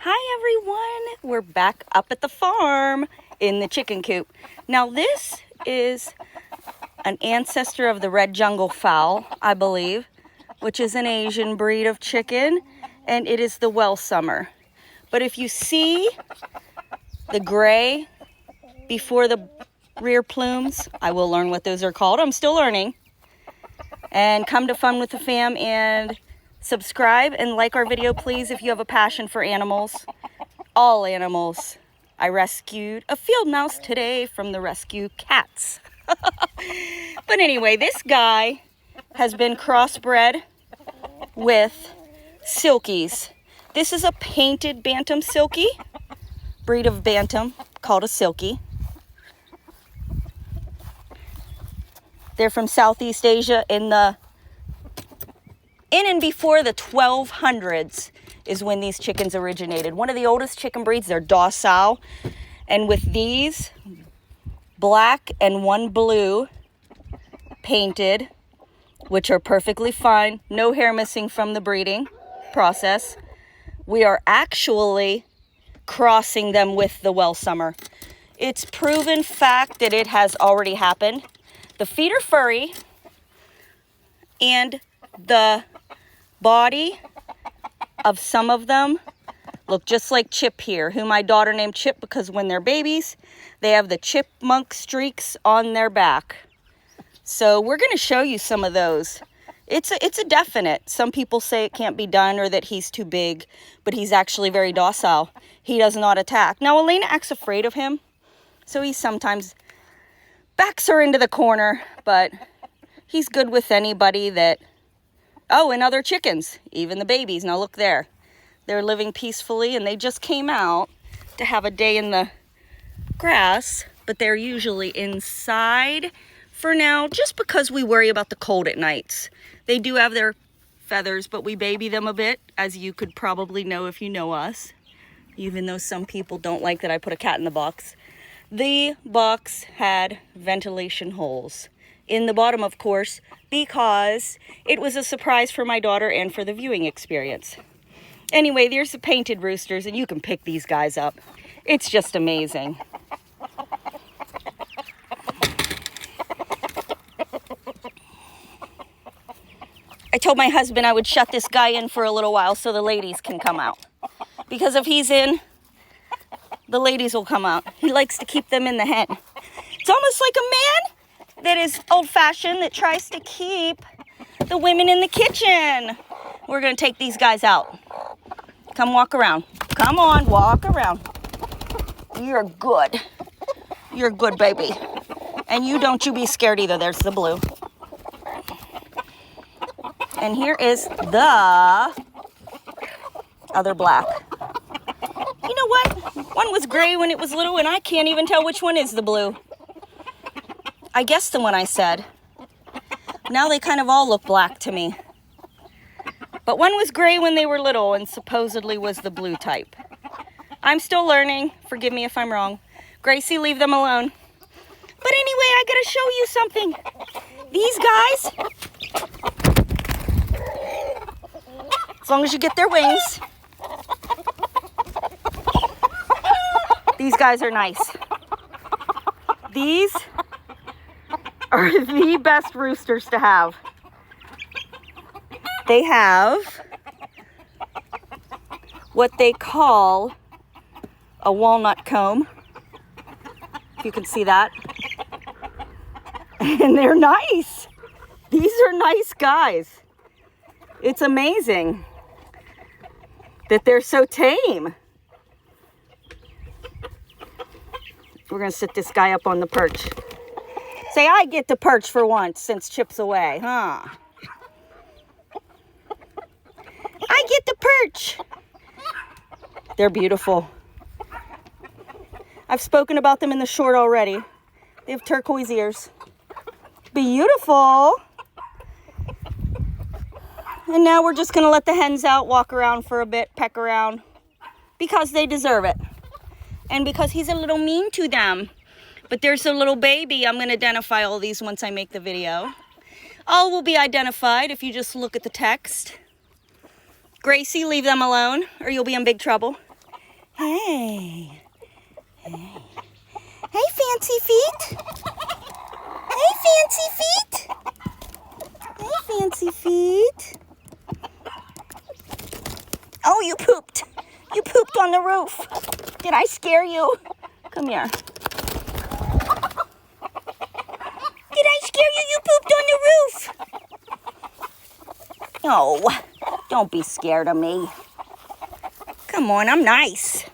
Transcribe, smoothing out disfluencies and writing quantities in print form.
Hi everyone, we're back up at the farm in the chicken coop. Now this is an ancestor of the red jungle fowl, I believe, which is an Asian breed of chicken, and it is the Welsummer. But if you see the gray before the rear plumes, I will learn what those are called. I'm still learning. And come to Fun with the Fam and subscribe and like our video, please, if you have a passion for animals. All animals. I rescued a field mouse today from the rescue cats. But anyway, this guy has been crossbred with Silkies. This is a painted bantam silkie, breed of bantam called a silkie. They're from Southeast Asia in and before the 1200s is when these chickens originated. One of the oldest chicken breeds, they're docile. And with these, black and one blue painted, which are perfectly fine, no hair missing from the breeding process, we are actually crossing them with the Welsummer. It's proven fact that it has already happened. The feet are furry, and the body of some of them look just like Chip here, who my daughter named Chip because when they're babies, they have the chipmunk streaks on their back. So we're going to show you some of those. It's a definite. Some people say it can't be done or that he's too big, but he's actually very docile. He does not attack. Now, Elena acts afraid of him, so he sometimes backs her into the corner, but he's good with anybody that... Oh, and other chickens, even the babies. Now look there. They're living peacefully, and they just came out to have a day in the grass, but they're usually inside for now, just because we worry about the cold at nights. They do have their feathers, but we baby them a bit, as you could probably know if you know us, even though some people don't like that I put a cat in the box. The box had ventilation holes in the bottom, of course, because it was a surprise for my daughter and for the viewing experience. Anyway, there's the painted roosters, and you can pick these guys up. It's just amazing. I told my husband I would shut this guy in for a little while so the ladies can come out. Because if he's in, the ladies will come out. He likes to keep them in the hen. It's almost like a man that is old-fashioned that tries to keep the women in the kitchen. We're going to take these guys out. Come walk around. Come on, walk around. You're good. You're good, baby. And you don't you be scared either. There's the blue. And here is the other black. You know what? One was gray when it was little, and I can't even tell which one is the blue. I guessed the one I said. Now they kind of all look black to me. But one was gray when they were little and supposedly was the blue type. I'm still learning. Forgive me if I'm wrong. Gracie, leave them alone. But anyway, I gotta show you something. These guys, as long as you get their wings, these guys are nice. These are the best roosters to have. They have what they call a walnut comb, if you can see that. And they're nice. These are nice guys. It's amazing that they're so tame. We're gonna sit this guy up on the perch. Say, I get to perch for once since Chip's away, huh? I get to perch. They're beautiful. I've spoken about them in the short already. They have turquoise ears. Beautiful. And now we're just going to let the hens out, walk around for a bit, peck around, because they deserve it. And because he's a little mean to them. But there's a little baby. I'm going to identify all these once I make the video. All will be identified if you just look at the text. Gracie, leave them alone or you'll be in big trouble. Hey. Hey. Hey, fancy feet. Hey, fancy feet. Hey, fancy feet. Oh, you pooped. You pooped on the roof. Did I scare you? Come here. Did I scare you? You pooped on the roof. Oh, don't be scared of me. Come on, I'm nice.